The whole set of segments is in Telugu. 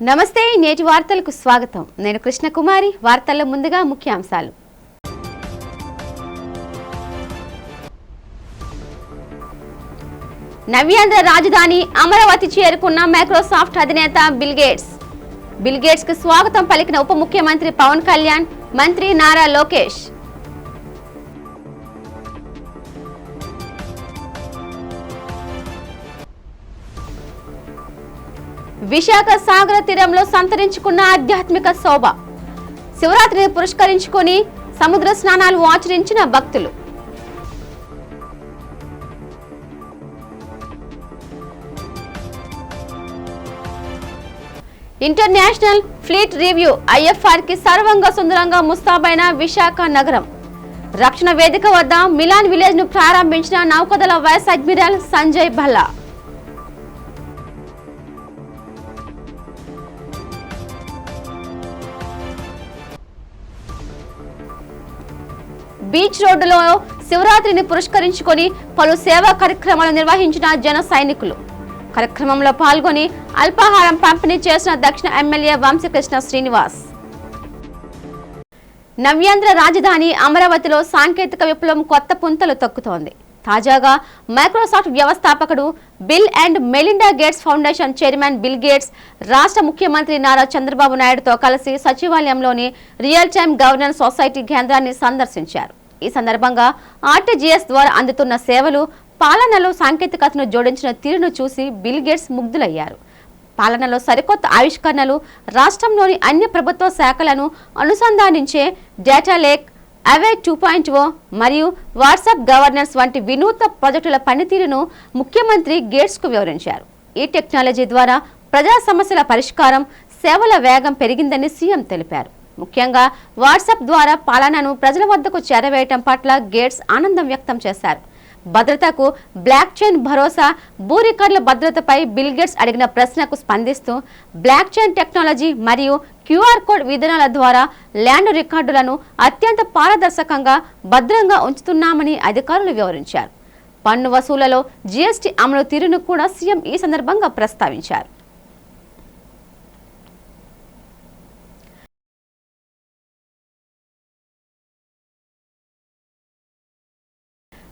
నమస్తే నేటి వార్తలకు స్వాగతం నేను కృష్ణకుమారి వార్తల్లో ముందుగా ముఖ్యాంశాలు నవ్యాంధ్ర రాజధాని అమరావతి చేరుకున్న మైక్రోసాఫ్ట్ అధినేత బిల్ గేట్స్ కు స్వాగతం పలికిన ఉప ముఖ్యమంత్రి పవన్ కళ్యాణ్ మంత్రి నారా లోకేష్ విశాఖ సాగర తీరంలో సంతరించుకున్న ఆధ్యాత్మిక శోభ శివరాత్రిని పురస్కరించుకొని సముద్ర స్నానాలు ఆచరించిన భక్తులు ఇంటర్నేషనల్ ఫ్లీట్ రివ్యూ IFR కి సర్వంగా సుందరంగా ముస్తాబైన విశాఖ నగరం రక్షణ వేదిక వద్ద మిలాన్ విలేజ్ ను ప్రారంభించిన నౌకాదళ vice admiral Sanjay Bhalla beach రోడ్డులో శివరాత్రిని పురస్కరించుకొని పలు సేవా కార్యక్రమాలు నిర్వహించిన జన సైనికులు కార్యక్రమంలో పాల్గొని అల్పాహారం పంపిణీ చేసిన దక్షిణ ఎమ్మెల్యే వంశీకృష్ణ శ్రీనివాస్ నవ్యాంధ్ర రాజధాని అమరావతిలో సాంకేతిక విప్లవం కొత్త పుంతలు తొక్కుతోంది. తాజాగా మైక్రోసాఫ్ట్ వ్యవస్థాపకుడు bill and Melinda gates foundation chairman bill gates రాష్ట్ర ముఖ్యమంత్రి నారా చంద్రబాబు నాయుడుతో కలిసి సచివాలయంలోని రియల్ టైమ్ గవర్నెన్స్ సొసైటీ కేంద్రాన్ని సందర్శించారు. ఈ సందర్భంగా RTGS ద్వారా అందుతున్న సేవలు పాలనలో సాంకేతికతను జోడించిన తీరును చూసి బిల్ గేట్స్ ముగ్ధులయ్యారు. పాలనలో సరికొత్త ఆవిష్కరణలు, రాష్ట్రంలోని అన్ని ప్రభుత్వ శాఖలను అనుసంధానించే డేటా లేక్, అవే 2.0 మరియు వాట్సాప్ గవర్నెన్స్ వంటి వినూత్న ప్రాజెక్టుల పనితీరును ముఖ్యమంత్రి గేట్స్ కు వివరించారు. ఈ టెక్నాలజీ ద్వారా ప్రజా సమస్యల పరిష్కారం, సేవల వేగం పెరిగిందని సీఎం తెలిపారు. ముఖ్యంగా వాట్సాప్ ద్వారా పాలనను ప్రజల వద్దకు చేరవేయటం పట్ల గేట్స్ ఆనందం వ్యక్తం చేశారు. భద్రతకు బ్లాక్ చైన్ భరోసా, భూ రికార్డుల భద్రతపై బిల్ గేట్స్ అడిగిన ప్రశ్నకు స్పందిస్తూ బ్లాక్ చైన్ టెక్నాలజీ మరియు QR కోడ్ విధానాల ద్వారా ల్యాండ్ రికార్డులను అత్యంత పారదర్శకంగా భద్రంగా ఉంచుతున్నామని అధికారులు వివరించారు. పన్ను వసూళ్లలో GST అమలు తీరును కూడా సీఎం ఈ సందర్భంగా ప్రస్తావించారు.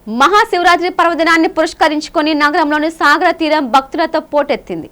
మహాశివరాత్రి పర్వదినాన్ని పురస్కరించుకొని నగరంలోని సాగర తీరం భక్తులతో పోటెత్తింది.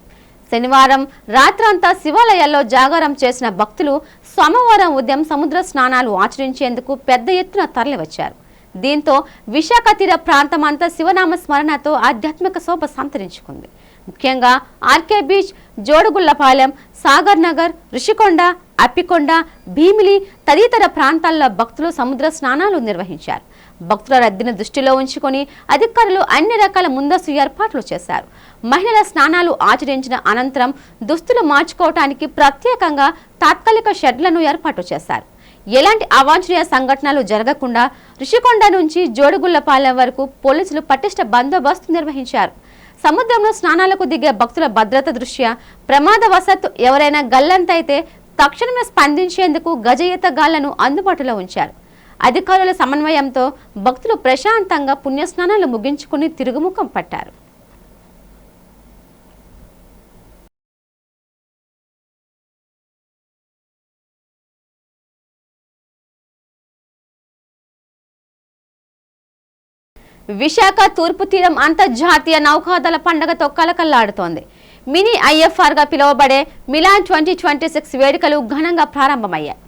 శనివారం రాత్రంతా శివాలయాల్లో జాగారం చేసిన భక్తులు సోమవారం ఉదయం సముద్ర స్నానాలు ఆచరించేందుకు పెద్ద ఎత్తున తరలివచ్చారు. దీంతో విశాఖ తీర ప్రాంతమంతా శివనామ స్మరణతో ఆధ్యాత్మిక శోభ సంతరించుకుంది. ముఖ్యంగా RK బీచ్, జోడుగుళ్లపాలెం, సాగర్ నగర్, ఋషికొండ, అప్పికొండ, భీమిలి తదితర ప్రాంతాల్లో భక్తులు సముద్ర స్నానాలు నిర్వహించారు. భక్తుల రద్దీని దృష్టిలో ఉంచుకొని అధికారులు అన్ని రకాల ముందస్తు ఏర్పాట్లు చేశారు. మహిళల స్నానాలు ఆచరించిన అనంతరం దుస్తులు మార్చుకోవటానికి ప్రత్యేకంగా తాత్కాలిక షెడ్లను ఏర్పాటు చేశారు. ఎలాంటి అవాంఛనీయ సంఘటనలు జరగకుండా ఋషికొండ నుంచి జోడుగుళ్లపాలెం వరకు పోలీసులు పటిష్ట బందోబస్తు నిర్వహించారు. సముద్రంలో స్నానాలకు దిగే భక్తుల భద్రత దృష్ట్యా ప్రమాదవశాత్తు ఎవరైనా గల్లంతైతే తక్షణమే స్పందించేందుకు గజ ఈతగాళ్లను అందుబాటులో ఉంచారు. అధికారుల సమన్వయంతో భక్తులు ప్రశాంతంగా పుణ్యస్నానాలు ముగించుకుని తిరుగుముఖం పట్టారు. విశాఖ తూర్పు తీరం అంతర్జాతీయ నౌకాదళ పండుగతో కలకల్లాడుతోంది. మినీ IFR గా పిలువబడే మిలాన్ 2026 వేడుకలు ఘనంగా ప్రారంభమయ్యాయి.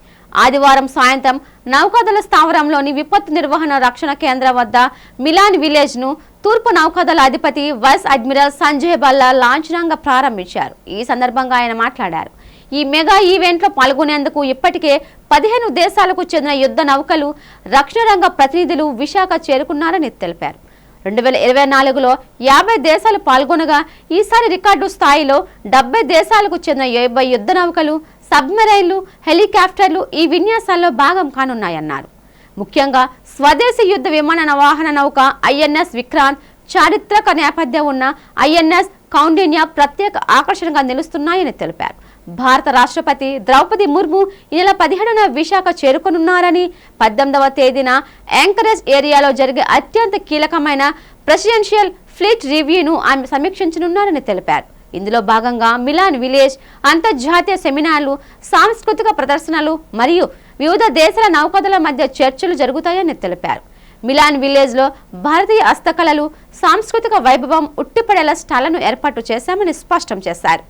ఆదివారం సాయంత్రం నౌకాదళ స్థావరంలోని విపత్తు నిర్వహణ రక్షణ కేంద్రం వద్ద మిలాన్ విలేజ్ ను తూర్పు నౌకాదళ అధిపతి వైస్ అడ్మిరల్ సంజయ్ భల్లా లాంఛనంగా ప్రారంభించారు. ఈ సందర్భంగా ఆయన మాట్లాడారు. ఈ మెగా ఈవెంట్లో పాల్గొనేందుకు ఇప్పటికే 15 దేశాలకు చెందిన యుద్ధ నౌకలు, రక్షణ రంగ ప్రతినిధులు విశాఖ చేరుకున్నారని తెలిపారు. 2024లో 50 దేశాలు పాల్గొనగా ఈసారి రికార్డు స్థాయిలో 70 దేశాలకు చెందిన 50 యుద్ధ నౌకలు, సబ్మెరైన్లు, హెలికాప్టర్లు ఈ విన్యాసాల్లో భాగం కానున్నాయన్నారు. ముఖ్యంగా స్వదేశీ యుద్ధ విమాన వాహన నౌక INS విక్రాంత్, చారిత్రక నేపథ్యం ఉన్న INS కౌండిన్య ప్రత్యేక ఆకర్షణగా నిలుస్తున్నాయని తెలిపారు. భారత రాష్ట్రపతి ద్రౌపది ముర్ము ఈ నెల 17న విశాఖ చేరుకోనున్నారని, 18వ తేదీన యాంకరేజ్ ఏరియాలో జరిగే అత్యంత కీలకమైన ప్రెసిడెన్షియల్ ఫ్లీట్ రివ్యూను ఆమె సమీక్షించనున్నారని తెలిపారు. ఇందులో భాగంగా మిలాన్ విలేజ్ అంతర్జాతీయ సెమినార్లు, సాంస్కృతిక ప్రదర్శనలు మరియు వివిధ దేశాల నౌకదళ మధ్య చర్చలు జరుగుతాయని తెలిపారు. మిలాన్ విలేజ్ లో భారతీయ హస్తకళలు, సాంస్కృతిక వైభవం ఉట్టిపడేలా స్టాళ్లను ఏర్పాటు చేశామని స్పష్టం చేశారు.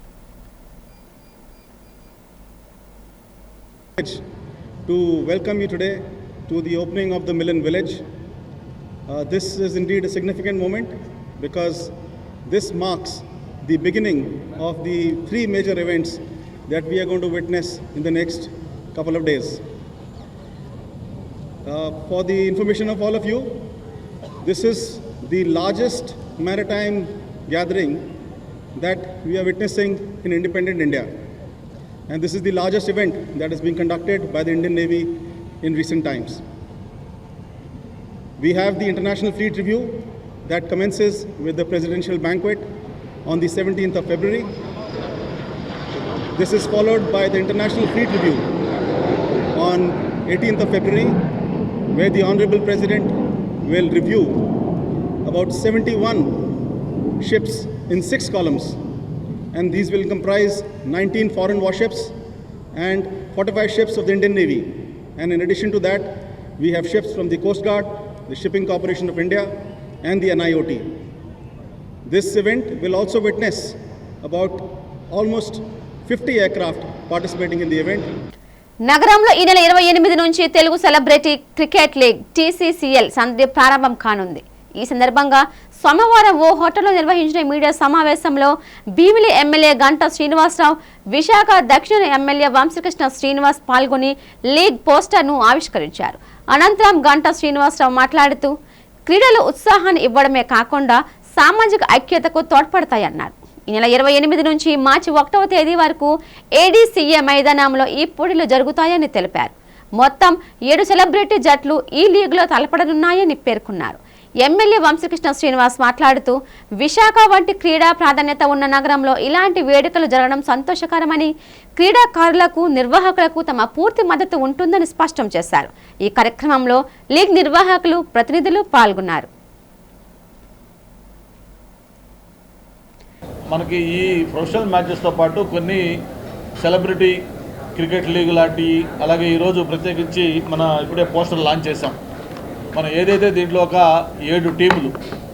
To welcome you today to the opening of the Milan Village. This is indeed a significant moment because this marks the beginning of the three major events that we are going to witness in the next couple of days. For the information of all of you, this is the largest maritime gathering that we are witnessing in independent India. And this is the largest event that is being conducted by the Indian Navy in recent times. We have the International Fleet Review that commences with the presidential banquet on the 17th of February. This is followed by the International Fleet Review on 18th of February, where the Honorable President will review about 71 ships in 6 columns. And these will comprise 19 foreign warships and 45 ships of the Indian Navy. And in addition to that, we have ships from the Coast Guard, the Shipping Corporation of India, and the NIOT. This event will also witness about almost 50 aircraft participating in the event. నగరంలో ఈ నెల 28 నుంచి Telugu celebrity cricket league TCCL సంధి ప్రారంభం కానుంది. ఈ సందర్భంగా సోమవారం ఓ హోటల్లో నిర్వహించిన మీడియా సమావేశంలో భీమిలి ఎమ్మెల్యే గంటా శ్రీనివాసరావు, విశాఖ దక్షిణ ఎమ్మెల్యే వంశీకృష్ణ శ్రీనివాస్ పాల్గొని లీగ్ పోస్టర్ను ఆవిష్కరించారు. అనంతరం గంటా శ్రీనివాసరావు మాట్లాడుతూ క్రీడలు ఉత్సాహాన్ని ఇవ్వడమే కాకుండా సామాజిక ఐక్యతకు తోడ్పడతాయన్నారు. ఈ నెల 28 నుంచి మార్చి 1వ తేదీ వరకు ADCA మైదానంలో ఈ పోటీలు జరుగుతాయని తెలిపారు. మొత్తం 7 సెలబ్రిటీ జట్లు ఈ లీగ్లో తలపడనున్నాయని పేర్కొన్నారు. ఎమ్మెల్యే వంశీకృష్ణ శ్రీనివాస్ మాట్లాడుతూ విశాఖ వంటి క్రీడా ప్రాధాన్యత ఉన్న నగరంలో ఇలాంటి వేడుకలు జరగడం సంతోషకరమని, క్రీడాకారులకు, నిర్వాహకులకు తమ పూర్తి మద్దతు ఉంటుందని స్పష్టం చేశారు. ఈ కార్యక్రమంలో లీగ్ నిర్వాహకులు, ప్రతినిధులు పాల్గొన్నారు. మనకి ఈ ప్రొఫెషనల్ మ్యాచెస్తో పాటు కొన్ని సెలబ్రిటీ క్రికెట్ లీగ్ లాంటివి, అలాగే ఈరోజు ప్రత్యేకించి ఇప్పుడే పోస్టర్ లాంచ్ చేశాం. మనం ఏదైతే దీంట్లో ఒక 7 టీములు,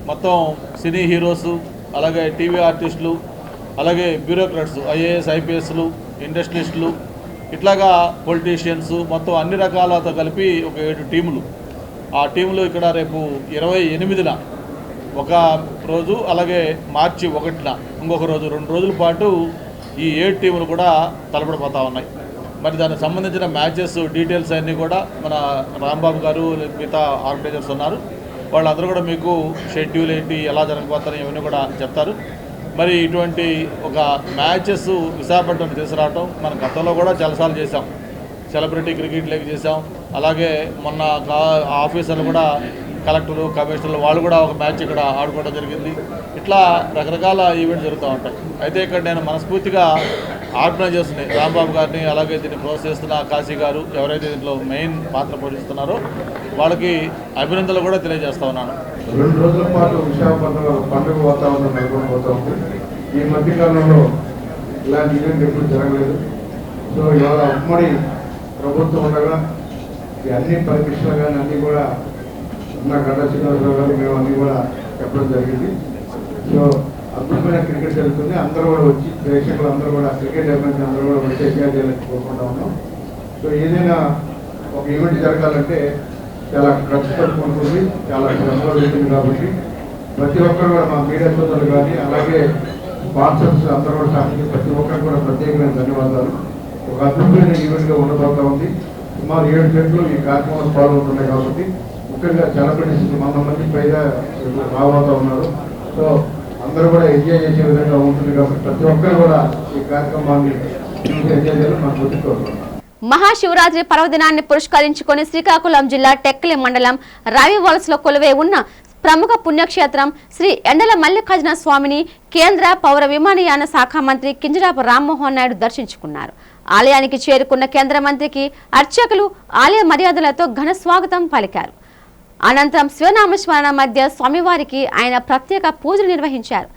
మొత్తం సినీ హీరోసు, అలాగే టీవీ ఆర్టిస్టులు, అలాగే బ్యూరోక్రాట్స్, IAS IPSలు, ఇండస్ట్రియలిస్టులు, ఇట్లాగా పొలిటీషియన్స్, మొత్తం అన్ని రకాలతో కలిపి ఒక 7 టీములు. ఆ టీములు ఇక్కడ రేపు 28న ఒక రోజు, అలాగే మార్చి 1న ఇంకొక రోజు, 2 రోజుల పాటు ఈ 7 టీములు కూడా తలపడిపోతూ ఉన్నాయి. మరి దానికి సంబంధించిన మ్యాచెస్ డీటెయిల్స్ అన్నీ కూడా మన రాంబాబు గారు, మిగతా ఆర్గనైజర్స్ ఉన్నారు, వాళ్ళందరూ కూడా మీకు షెడ్యూల్ ఏంటి, ఎలా జరగబోతారని ఇవన్నీ కూడా చెప్తారు. మరి ఇటువంటి ఒక మ్యాచెస్ విశాఖపట్నం తీసుకురావటం మనం గతంలో కూడా చాలాసార్లు చేసాం. సెలబ్రిటీ క్రికెట్ లీగ్ చేసాం. అలాగే మొన్న ఆఫీసర్లు కూడా, కలెక్టర్లు, కమిషనర్లు, వాళ్ళు కూడా ఒక మ్యాచ్ ఇక్కడ ఆడుకోవడం జరిగింది. ఇట్లా రకరకాల ఈవెంట్స్ జరుగుతూ ఉంటాయి. అయితే ఇక్కడ నేను మనస్ఫూర్తిగా ఆర్గనైజర్స్ని, రాంబాబు గారిని, అలాగే దీన్ని ప్రోత్సహిస్తున్న కాశీ గారు, ఎవరైతే దీంట్లో మెయిన్ పాత్ర పోషిస్తున్నారో వాళ్ళకి అభినందనలు కూడా తెలియజేస్తా ఉన్నాను. 2 రోజుల పాటు విశాఖపట్నంలో పండుగ వాతావరణం నెలకొనిపోతూ ఉంది. ఈ మధ్యకాలంలో ఇలాంటి ఈవెంట్ ఎప్పుడు జరగలేదు. సో ఇవాళ ఉమ్మడి ప్రభుత్వం ఉండగా ఈ అన్ని పరీక్షలు కానీ అన్నీ కూడా ఉన్న గంటా శ్రీనివాసరావు గారు, మేము అన్నీ కూడా చెప్పడం జరిగింది. సో అద్భుతమైన క్రికెట్ జరుగుతుంది. అందరూ కూడా వచ్చి, ప్రేక్షకులు అందరూ కూడా, క్రికెట్ అభిమానులు అందరూ కూడా వచ్చి ఎంజాయ్ చేయాలని కోరుకుంటా ఉన్నాం. సో ఏదైనా ఒక ఈవెంట్ జరగాలంటే చాలా ఖర్చుతో ఉంటుంది, చాలా శ్రమలో ఉంటుంది. కాబట్టి ప్రతి ఒక్కరు కూడా, మా మీడియా సోదరులు కానీ, అలాగే స్పాన్సర్స్ అందరూ కూడా సాధించి ప్రతి ఒక్కరు కూడా ప్రత్యేకమైన ధన్యవాదాలు. ఒక అద్భుతమైన ఈవెంట్గా ఉండబోతా ఉంది. సుమారు 7 జట్లు ఈ కార్యక్రమంలో పాల్గొంటున్నాయి. కాబట్టి ముఖ్యంగా సెలబ్రిటీస్ 100 మంది పైగా రాబోతూ ఉన్నారు. సో అందరూ కూడా ఎంజాయ్ చేసే విధంగా ఉంటుంది. కాబట్టి ప్రతి ఒక్కరు కూడా ఈ కార్యక్రమాన్ని ఎంజాయ్ చేయాలని మనం గుర్తుకోవాలి. మహాశివరాత్రి పర్వదినాన్ని పురస్కరించుకొని శ్రీకాకుళం జిల్లా టెక్కలి మండలం రావివలసలో కొలువై ఉన్న ప్రముఖ పుణ్యక్షేత్రం శ్రీ ఎండల మల్లికార్జున స్వామిని కేంద్ర పౌర విమానయాన శాఖ మంత్రి కింజరాపు రామ్మోహన్ నాయుడు దర్శించుకున్నారు. ఆలయానికి చేరుకున్న కేంద్ర మంత్రికి అర్చకులు ఆలయ మర్యాదలతో ఘన స్వాగతం పలికారు. అనంతరం శివనామస్మరణ మధ్య స్వామివారికి ఆయన ప్రత్యేక పూజలు నిర్వహించారు.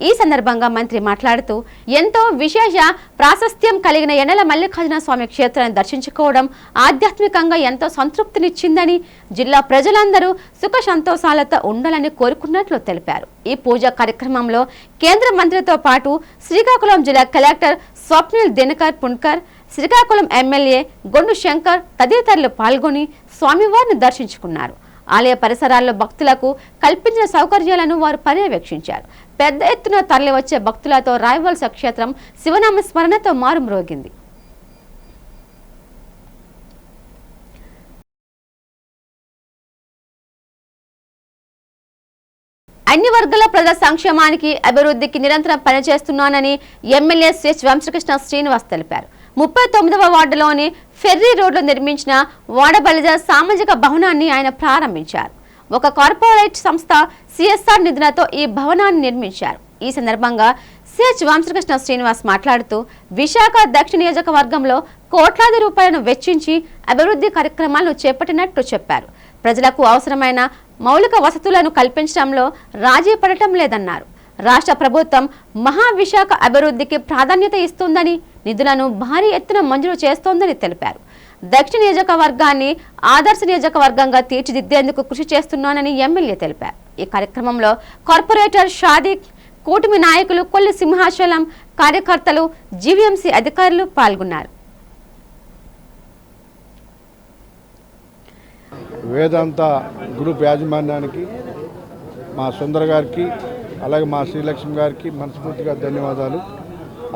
ఈ సందర్భంగా మంత్రి మాట్లాడుతూ ఎంతో విశేష ప్రాశస్త్యం కలిగిన యనమల మల్లికార్జున స్వామి క్షేత్రాన్ని దర్శించుకోవడం ఆధ్యాత్మికంగా ఎంతో సంతృప్తినిచ్చిందని, జిల్లా ప్రజలందరూ సుఖ సంతోషాలతో ఉండాలని కోరుకున్నట్లు తెలిపారు. ఈ పూజా కార్యక్రమంలో కేంద్ర మంత్రితో పాటు శ్రీకాకుళం జిల్లా కలెక్టర్ స్వప్నిల్ దినకర్ పుణ్కర్, శ్రీకాకుళం ఎమ్మెల్యే గొండు శంకర్ తదితరులు పాల్గొని స్వామివారిని దర్శించుకున్నారు. ఆలయ పరిసరాల్లో భక్తులకు కల్పించిన సౌకర్యాలను వారు పర్యవేక్షించారు. పెద్ద ఎత్తున తరలివచ్చే భక్తులతో రాయవలస క్షేత్రం శివనామ స్మరణతో మారుమ్రోగింది. అన్ని వర్గాల ప్రజల సంక్షేమానికి అభివృద్ధికి నిరంతరం పనిచేస్తున్నానని ఎమ్మెల్యే శ్రీ వంశకృష్ణ శ్రీనివాస్ తెలిపారు. 39వ వార్డులోని ఫెర్రీ రోడ్లో నిర్మించిన వాడబలిజ సామాజిక భవనాన్ని ఆయన ప్రారంభించారు. ఒక కార్పొరేట్ సంస్థ సిఎస్ఆర్ నిధులతో ఈ భవనాన్ని నిర్మించారు. ఈ సందర్భంగా సిహెచ్ వంశకృష్ణ శ్రీనివాస్ మాట్లాడుతూ విశాఖ దక్షిణ నియోజకవర్గంలో కోట్లాది రూపాయలను వెచ్చించి అభివృద్ధి కార్యక్రమాలను చేపట్టినట్టు చెప్పారు. ప్రజలకు అవసరమైన మౌలిక వసతులను కల్పించడంలో రాజీ పడటం లేదన్నారు. రాష్ట్ర ప్రభుత్వం మహావిశాఖ అభివృద్ధికి ప్రాధాన్యత ఇస్తుందని, నిధులను భారీ ఎత్తున మంజూరు చేస్తోందని తెలిపారు. దక్షిణ నియోజకవర్గాన్ని ఆదర్శ నియోజకవర్గంగా తీర్చిదిద్దేందుకు కృషి చేస్తున్నానని ఎమ్మెల్యే తెలిపారు. ఈ కార్యక్రమంలో కార్పొరేటర్ షాదిక్, కూటమి నాయకులు, కొల్లి సింహాచలం కార్యకర్తలు, జీవీఎంసీ అధికారులు పాల్గొన్నారు. వేదాంత గ్రూప్ యాజమాన్యానికి, మా సుందర్ గారికి, అలాగే మా శ్రీలక్ష్మి గారికి మనస్ఫూర్తిగా ధన్యవాదాలు.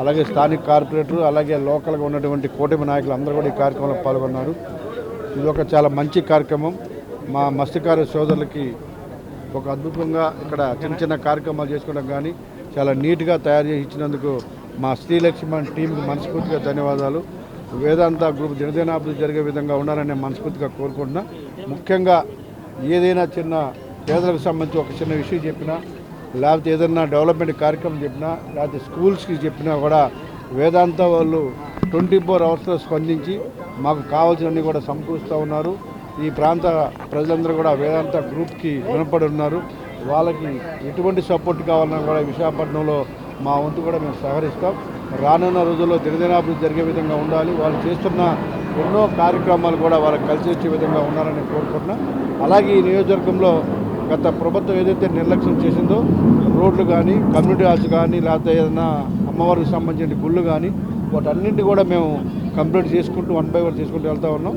అలాగే స్థానిక కార్పొరేటర్, అలాగే లోకల్గా ఉన్నటువంటి కూటమి నాయకులు అందరూ కూడా ఈ కార్యక్రమంలో పాల్గొన్నారు. ఇది ఒక చాలా మంచి కార్యక్రమం. మా మత్స్యకార సోదరులకి ఒక అద్భుతంగా ఇక్కడ చిన్న చిన్న కార్యక్రమాలు చేసుకోవడం కానీ చాలా నీట్గా తయారు చేసి ఇచ్చినందుకు మా శ్రీలక్ష్మి టీంకి మనస్ఫూర్తిగా ధన్యవాదాలు. వేదాంత గ్రూప్ దినదినాభివృద్ధి జరిగే విధంగా ఉండాలని మనస్ఫూర్తిగా కోరుకుంటున్నా. ముఖ్యంగా ఏదైనా చిన్న పేదలకు సంబంధించి ఒక చిన్న విషయం చెప్పినా, లేకపోతే ఏదైనా డెవలప్మెంట్ కార్యక్రమం చెప్పినా, లేకపోతే స్కూల్స్కి చెప్పినా కూడా వేదాంత వాళ్ళు 24 అవర్స్లో స్పందించి మాకు కావాల్సినవన్నీ కూడా సమకూరుస్తూ ఉన్నారు. ఈ ప్రాంత ప్రజలందరూ కూడా వేదాంత గ్రూప్కి రుణపడి ఉన్నారు. వాళ్ళకి ఎటువంటి సపోర్ట్ కావాలన్నా కూడా విశాఖపట్నంలో మా వంతు కూడా మేము సహకరిస్తాం. రానున్న రోజుల్లో దినదినాభివృద్ధి జరిగే విధంగా ఉండాలి. వాళ్ళు చేస్తున్న ఎన్నో కార్యక్రమాలు కూడా వాళ్ళకి కలిసి వచ్చే విధంగా ఉండాలని కోరుకుంటున్నాం. అలాగే ఈ నియోజకవర్గంలో గత ప్రభుత్వం ఏదైతే నిర్లక్ష్యం చేసిందో, రోడ్లు కానీ, కమ్యూనిటీ హాల్స్ కానీ, లేకపోతే ఏదైనా అమ్మవారికి సంబంధించిన గుళ్ళు కానీ, వాటన్నింటి కూడా మేము కంప్లీట్ చేసుకుంటూ 1 by 1 చేసుకుంటూ వెళ్తూ ఉన్నాం.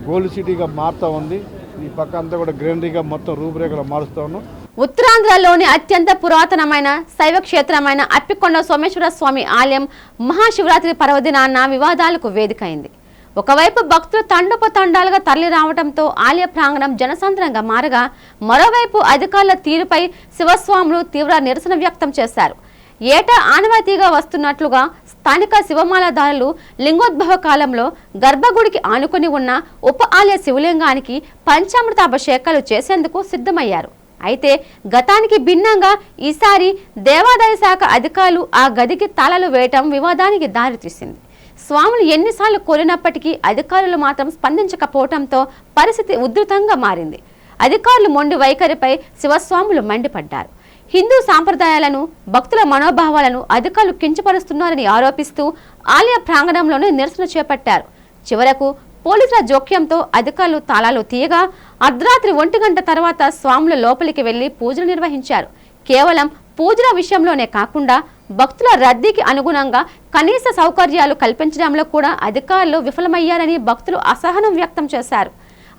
గోల్డ్ సిటీగా మారుతూ ఉంది. ఈ పక్క అంతా కూడా గ్రీనరీగా మొత్తం రూపురేఖలు మారుస్తూ ఉన్నాం. ఉత్తరాంధ్రలోని అత్యంత పురాతనమైన శైవ క్షేత్రమైన అప్పికొండ సోమేశ్వర స్వామి ఆలయం మహాశివరాత్రి పర్వదినాన వివాదాలకు వేదికైంది. ఒకవైపు భక్తులు తండోపతండాలుగా తరలి రావడంతో ఆలయ ప్రాంగణం జనసంద్రంగా మారగా, మరోవైపు అధికారుల తీరుపై శివస్వాములు తీవ్ర నిరసన వ్యక్తం చేశారు. ఏటా ఆనవాయితీగా వస్తున్నట్లుగా స్థానిక శివమాలదారులు లింగోద్భవ కాలంలో గర్భగుడికి ఆనుకుని ఉన్న ఉప ఆలయ శివలింగానికి పంచామృత అభిషేకాలు చేసేందుకు సిద్ధమయ్యారు. అయితే గతానికి భిన్నంగా ఈసారి దేవాదాయ శాఖ అధికారులు ఆ గదికి తాళాలు వేయటం వివాదానికి దారితీసింది. స్వాములు ఎన్నిసార్లు కోరినప్పటికీ అధికారులు మాత్రం స్పందించకపోవడంతో పరిస్థితి ఉధృతంగా మారింది. అధికారులు మొండి వైఖరిపై శివస్వాములు మండిపడ్డారు. హిందూ సాంప్రదాయాలను, భక్తుల మనోభావాలను అధికారులు కించపరుస్తున్నారని ఆరోపిస్తూ ఆలయ ప్రాంగణంలోనే నిరసన చేపట్టారు. చివరకు పోలీసుల జోక్యంతో అధికారులు తాళాలు తీయగా అర్ధరాత్రి 1 గంట తర్వాత స్వాములు లోపలికి వెళ్లి పూజలు నిర్వహించారు. కేవలం పూజల విషయంలోనే కాకుండా భక్తుల రద్దీకి అనుగుణంగా కనీస సౌకర్యాలు కల్పించడంలో కూడా అధికారులు విఫలమయ్యారని భక్తులు అసహనం వ్యక్తం చేశారు.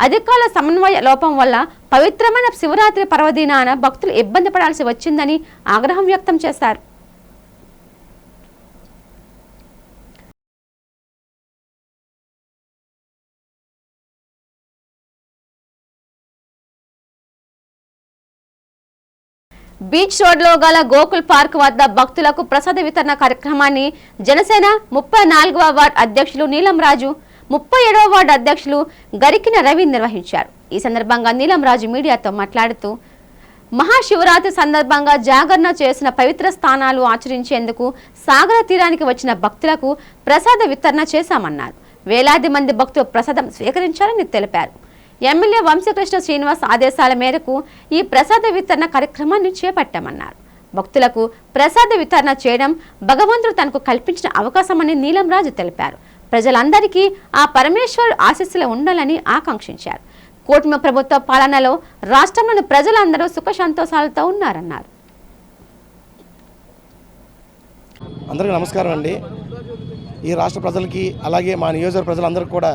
అధికారుల సమన్వయ లోపం వల్ల పవిత్రమైన శివరాత్రి పర్వదినాన భక్తులు ఇబ్బంది పడాల్సి వచ్చిందని ఆగ్రహం వ్యక్తం చేశారు. బీచ్ రోడ్లో గల గోకుల్ పార్క్ వద్ద భక్తులకు ప్రసాద వితరణ కార్యక్రమాన్ని జనసేన 34వ వార్డు అధ్యక్షులు నీలం రాజు, 37వ వార్డు అధ్యక్షులు గరికిన రవి నిర్వహించారు. ఈ సందర్భంగా నీలం రాజు మీడియాతో మాట్లాడుతూ, మహాశివరాత్రి సందర్భంగా జాగరణ చేసిన పవిత్ర స్థానాలు ఆచరించేందుకు సాగర తీరానికి వచ్చిన భక్తులకు ప్రసాద వితరణ చేశామన్నారు. వేలాది మంది భక్తులు ప్రసాదం స్వీకరించారని తెలిపారు. ఎమ్మెల్యే వంశీకృష్ణ శ్రీనివాస్ ఆదేశాల మేరకు ఈ ప్రసాద వితరణ కార్యక్రమాన్ని చేపట్టామన్నారు. భక్తులకు ప్రసాద వితరణ చేయడం భగవంతుడు తనకు కల్పించిన అవకాశమని నీలం రాజు తెలిపారు. ప్రజలందరికీ ఆ పరమేశ్వరుడు ఆశీస్సులు ఉండాలని ఆకాంక్షించారు. కూటమి ప్రభుత్వ పాలనలో రాష్ట్రంలోని ప్రజలందరూ సుఖ సంతోషాలతో ఉన్నారన్నారు. అందరికీ నమస్కారం అండి. ఈ రాష్ట్ర ప్రజలకి అలాగే మా నియోజకవర్గ ప్రజలందరికీ కూడా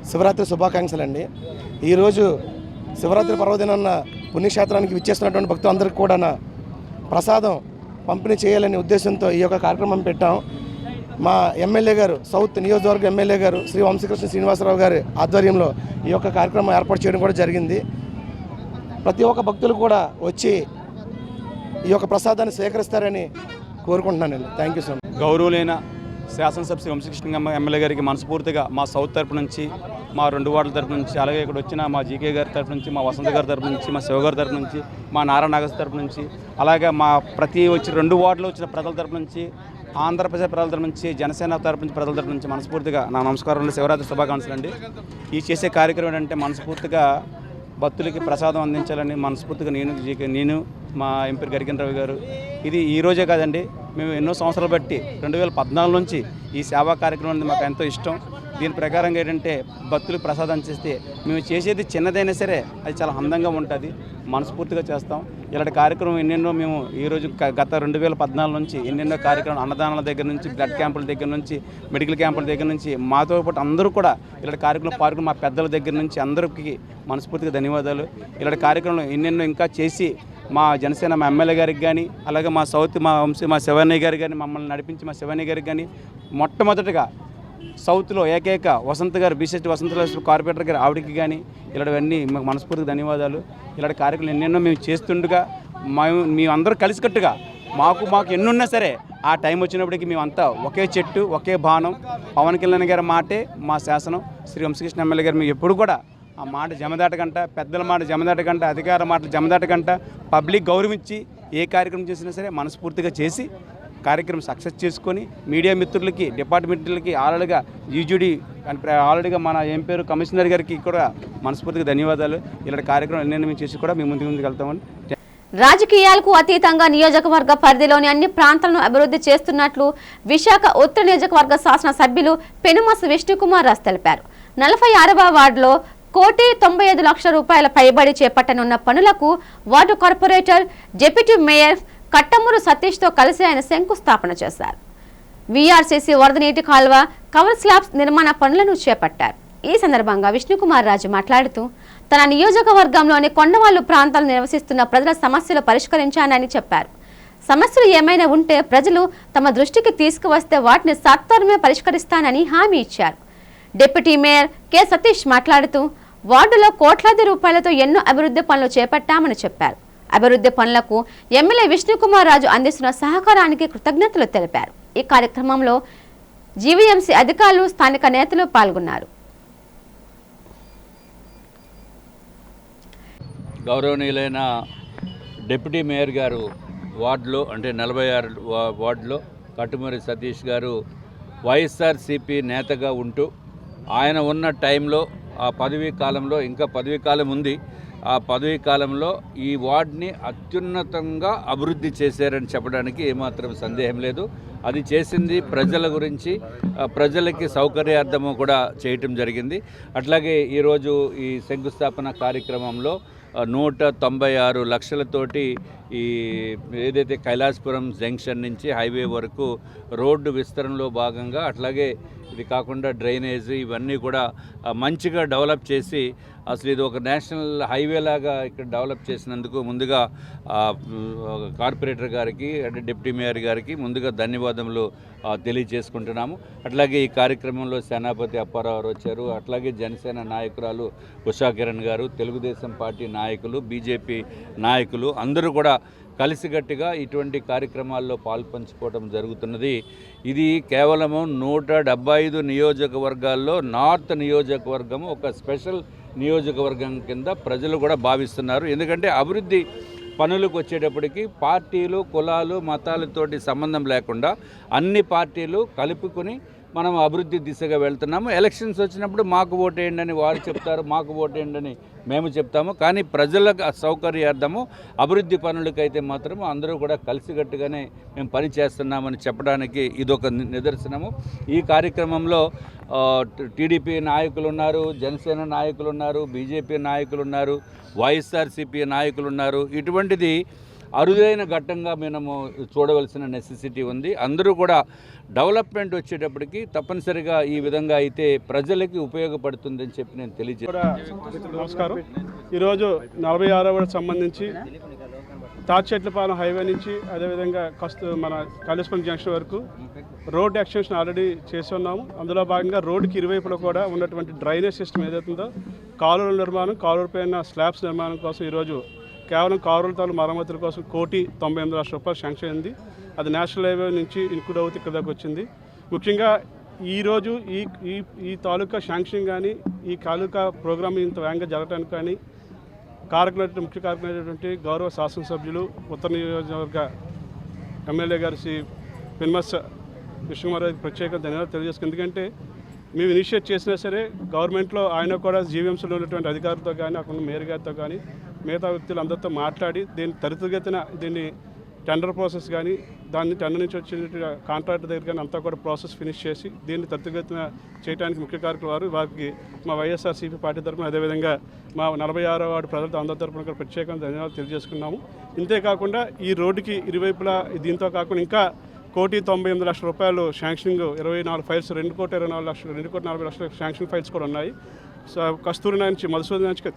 శివరాత్రి శుభాకాంక్షలు అండి. ఈరోజు శివరాత్రి పర్వదినాన్న పుణ్యక్షేత్రానికి విచ్చేస్తున్నటువంటి భక్తులందరికీ కూడా ప్రసాదం పంపిణీ చేయాలనే ఉద్దేశంతో ఈ యొక్క కార్యక్రమం పెట్టాం. మా ఎమ్మెల్యే గారు సౌత్ నియోజకవర్గ ఎమ్మెల్యే గారు శ్రీ వంశీకృష్ణ శ్రీనివాసరావు గారి ఆధ్వర్యంలో ఈ యొక్క కార్యక్రమం ఏర్పాటు చేయడం కూడా జరిగింది. ప్రతి ఒక్క భక్తులు కూడా వచ్చి ఈ యొక్క ప్రసాదాన్ని స్వీకరిస్తారని కోరుకుంటున్నానండి. Thank you so much. గౌరవులైన శాసనసభ శ్రీ వంశీకృష్ణ ఎమ్మెల్యే గారికి మనస్ఫూర్తిగా మా సౌత్ తరపు నుంచి, మా 2 వార్డుల తరపు నుంచి, అలాగే ఇక్కడ వచ్చిన మా జీకే గారి తరపు నుంచి, మా వసంత గారి తరపు నుంచి, మా శివ గారి తరపు నుంచి, మా నారా నాగస్ తరపు నుంచి, అలాగే మా ప్రతి వచ్చి 2 వార్డులో వచ్చిన ప్రజల తరపు నుంచి, ఆంధ్రప్రదేశ్ ప్రజల తరపు నుంచి, జనసేన తరపు నుంచి, ప్రజల తరపు నుంచి మనస్ఫూర్తిగా నా నమస్కారం. శివరాత్రి శుభాకాంక్షలు అండి. ఈ చేసే కార్యక్రమం ఏంటంటే మనస్ఫూర్తిగా భక్తులకి ప్రసాదం అందించాలని మనస్ఫూర్తిగా నేను మా ఎంపీ గరికిన్ గారు ఇది ఈ రోజే కాదండి, మేము ఎన్నో సంవత్సరాలు బట్టి 2014 నుంచి ఈ సేవా కార్యక్రమం అనేది మాకు ఎంతో ఇష్టం. దీని ప్రకారంగా ఏంటంటే భక్తులకు ప్రసాదం చేస్తే మేము చేసేది చిన్నదైనా సరే అది చాలా అందంగా ఉంటుంది, మనస్ఫూర్తిగా చేస్తాం. ఇలాంటి కార్యక్రమం ఎన్నెన్నో మేము ఈరోజు గత 2014 నుంచి ఎన్నెన్నో కార్యక్రమం అన్నదానాల దగ్గర నుంచి, బ్లడ్ క్యాంపుల దగ్గర నుంచి, మెడికల్ క్యాంపుల దగ్గర నుంచి మాతో పాటు అందరూ కూడా ఇలాంటి కార్యక్రమం మా పెద్దల దగ్గర నుంచి అందరికీ మనస్ఫూర్తిగా ధన్యవాదాలు. ఇలాంటి కార్యక్రమం ఎన్నెన్నో ఇంకా చేసి మా జనసేన మా ఎమ్మెల్యే గారికి కానీ, అలాగే మా సౌత్ మా శివన్నయ్య గారికి కానీ, మమ్మల్ని నడిపించి మా శివన్నయ్య గారికి కానీ, మొట్టమొదటిగా సౌత్లో ఏకైక వసంత్ గారు బీసెస్ట్ వసంత కార్పొరేటర్ గారు ఆవిడకి కానీ ఇలాంటివన్నీ మాకు మనస్ఫూర్తిగా ధన్యవాదాలు. ఇలాంటి కార్యక్రమాలు ఎన్నెన్నో మేము చేస్తుండగా మేమందరూ కలిసికట్టుగా మాకు ఎన్నున్నా సరే ఆ టైం వచ్చినప్పటికీ మేమంతా ఒకే చెట్టు ఒకే బాణం. పవన్ కళ్యాణ్ గారి మాటే మా శాసనం. శ్రీ వంశీకృష్ణ ఎమ్మెల్యే గారు మేము ఎప్పుడు కూడా ఆ మాట జమదాటకంట, పెద్దల మాట జమదాటకంట, అధికార మాటలు జమదాటకంట, పబ్లిక్ గౌరవించి ఏ కార్యక్రమం చేసినా సరే మనస్ఫూర్తిగా చేసి కార్యక్రమం సక్సెస్ చేసుకొని మీడియా మిత్రులకి, డిపార్ట్మెంట్లకి ఆల్రెడీగా యూజీడీ ఆల్రెడీగా మన ఎంపీ కమిషనర్ గారికి కూడా మనస్ఫూర్తిగా ధన్యవాదాలు. ఇలాంటి కార్యక్రమం ఎన్నెన్నో మేము చేసి కూడా మేము ముందుకు వెళ్తామని. రాజకీయాలకు అతీతంగా నియోజకవర్గ పరిధిలోని అన్ని ప్రాంతాలను అభివృద్ధి చేస్తున్నట్లు విశాఖ ఉత్తర నియోజకవర్గ శాసన సభ్యులు పెనుమస విష్ణుకుమార్ రాజ్ తెలిపారు. 46వ వార్డులో 1,95,00,000 రూపాయల పైబడి చేపట్టనున్న పనులకు ward corporator, deputy mayor Kattamuru సతీష్తో కలిసి ఆయన శంకుస్థాపన చేశారు. వీఆర్సీసీ వరద నీటి కాల్వ, కవర్ స్లాబ్స్ నిర్మాణ పనులను చేపట్టారు. ఈ సందర్భంగా విష్ణుకుమార్ రాజు మాట్లాడుతూ తన నియోజకవర్గంలోని కొండవాళ్లు ప్రాంతాలు నివసిస్తున్న ప్రజల సమస్యలు పరిష్కరించానని చెప్పారు. సమస్యలు ఏమైనా ఉంటే ప్రజలు తమ దృష్టికి తీసుకువస్తే వాటిని సత్వరమే పరిష్కరిస్తానని హామీ ఇచ్చారు. డిప్యూటీ మేయర్ కె సతీష్ మాట్లాడుతూ వార్డులో కోట్లాది రూపాయలతో ఎన్నో అభివృద్ధి పనులు చేపట్టామని చెప్పారు. అభివృద్ధి పనులకు ఎమ్మెల్యే విష్ణుకుమార్ రాజు అందిస్తున్న సహకారానికి కృతజ్ఞతలు తెలిపారు. ఈ కార్యక్రమంలో జీవీఎంసీ అధికారులు, స్థానిక నేతలు పాల్గొన్నారు. గౌరవనీయులైన డిప్యూటీ మేయర్ గారు వార్డులో అంటే 46 వార్డులో కట్టుమూరి సతీష్ గారు వైఎస్ఆర్సీపీ నేతగా ఉంటూ ఆయన ఉన్న టైంలో ఆ పదవీ కాలంలో, ఇంకా పదవీ కాలం ఉంది, ఆ పదవీ కాలంలో ఈ వార్డుని అత్యున్నతంగా అభివృద్ధి చేశారని చెప్పడానికి ఏమాత్రం సందేహం లేదు. అది చేసింది ప్రజల గురించి, ప్రజలకి సౌకర్యార్థము కూడా చేయటం జరిగింది. అట్లాగే ఈరోజు ఈ శంకుస్థాపన కార్యక్రమంలో 196 లక్షలతోటి ఈ ఏదైతే కైలాసపురం జంక్షన్ నుంచి హైవే వరకు రోడ్డు విస్తరణలో భాగంగా, అట్లాగే ఇది కాకుండా డ్రైనేజ్ ఇవన్నీ కూడా మంచిగా డెవలప్ చేసి అసలు ఇది ఒక నేషనల్ హైవే లాగా ఇక్కడ డెవలప్ చేసినందుకు ముందుగా కార్పొరేటర్ గారికి అంటే డిప్యూటీ మేయర్ గారికి ముందుగా ధన్యవాదములు తెలియజేసుకుంటున్నాము. అట్లాగే ఈ కార్యక్రమంలో సేనాపతి అప్పారావు వచ్చారు, అట్లాగే జనసేన నాయకురాలు ఉషా కిరణ్ గారు, తెలుగుదేశం పార్టీ నాయకులు, బీజేపీ నాయకులు అందరూ కూడా కలిసికట్టుగా ఇటువంటి కార్యక్రమాల్లో పాల్పంచుకోవడం జరుగుతున్నది. ఇది కేవలము 175 నియోజకవర్గాల్లో నార్త్ నియోజకవర్గం ఒక స్పెషల్ నియోజకవర్గం కింద ప్రజలు కూడా భావిస్తున్నారు. ఎందుకంటే అభివృద్ధి పనులకు వచ్చేటప్పటికి పార్టీలు, కులాలు, మతాలతోటి సంబంధం లేకుండా అన్ని పార్టీలు కలుపుకొని మనం అభివృద్ధి దిశగా వెళ్తున్నాము. ఎలక్షన్స్ వచ్చినప్పుడు మాకు ఓటేయండి అని వారు చెప్తారు, మాకు ఓటేయండి అని మేము చెప్తాము. కానీ ప్రజలకు సౌకర్యార్థము అభివృద్ధి పనులకైతే మాత్రం అందరూ కూడా కలిసికట్టుగానే మేము పని చేస్తున్నామని చెప్పడానికి ఇదొక నిదర్శనము. ఈ కార్యక్రమంలో టీడీపీ నాయకులు ఉన్నారు, జనసేన నాయకులు ఉన్నారు, బీజేపీ నాయకులు ఉన్నారు, వైఎస్ఆర్సీపీ నాయకులు ఉన్నారు. ఇటువంటిది అరుదైన ఘట్టంగా మనము చూడవలసిన నెసెసిటీ ఉంది. అందరూ కూడా డెవలప్మెంట్ వచ్చేటప్పటికి తప్పనిసరిగా ఈ విధంగా అయితే ప్రజలకి ఉపయోగపడుతుందని చెప్పి నేను తెలియజేస్తాను. నమస్కారం. ఈరోజు 46వ వార్డుకు సంబంధించి తాచెట్లపాలెం హైవే నుంచి అదేవిధంగా మన కాళేశ్వరం జంక్షన్ వరకు రోడ్ ఎక్స్టెన్షన్ ఆల్రెడీ చేసి ఉన్నాము. అందులో భాగంగా రోడ్డుకి ఇరువైపులో కూడా ఉన్నటువంటి డ్రైనేజ్ సిస్టమ్ ఏదైతుందో కాలువల నిర్మాణం, కాలువల పైన స్లాబ్స్ నిర్మాణం కోసం ఈరోజు కేవలం కాలువలతో మరమ్మతుల కోసం 1,98 లక్షల రూపాయలు శాంక్షన్ అయింది. అది నేషనల్ హైవే నుంచి ఇంక్లూడ్ అవుతూ ఇక్కడ దాకా వచ్చింది. ముఖ్యంగా ఈరోజు ఈ తాలూకా శాంక్షన్ కానీ ఈ తాలూకా ప్రోగ్రామ్ ఇంత వేగంగా జరగడానికి కానీ ముఖ్య కారకులైనటువంటి గౌరవ శాసనసభ్యులు ఉత్తర నియోజకవర్గ ఎమ్మెల్యే గారు శ్రీ పిన్మస్ విష్ణుకుమార్ గారికి ప్రత్యేక ధన్యవాదాలు తెలియజేసుకుంది. ఎందుకంటే మేము ఇనిషియేట్ చేసినా సరే గవర్నమెంట్లో ఆయన కూడా జీవీఎంసీలో ఉన్నటువంటి అధికారులతో కానీ అక్కడ మేయర్ గారితో కానీ మిగతా వ్యక్తులు అందరితో మాట్లాడి దీన్ని టెండర్ ప్రాసెస్ కానీ దాన్ని టెండర్ నుంచి వచ్చిన కాంట్రాక్టర్ దగ్గర కానీ అంతా కూడా ప్రాసెస్ ఫినిష్ చేసి దీన్ని త్వరితగతిన చేయడానికి ముఖ్య కారకులు వారికి మా వైఎస్ఆర్సీపీ పార్టీ తరఫున అదేవిధంగా మా 46వ వార్డు ప్రజలతో అందరి తరఫున కూడా ప్రత్యేకంగా ధన్యవాదాలు తెలియజేసుకున్నాము. ఇంతేకాకుండా ఈ రోడ్డుకి ఇరువైపులా దీంతో కాకుండా ఇంకా 1,98 లక్షల రూపాయలు శాంక్షనింగ్ 24 ఫైల్స్ 2,40 లక్షల శాంక్షన్ ఫైల్స్ కూడా ఉన్నాయి. సో కస్తూరి నుంచి మధుసూదన్ నుంచి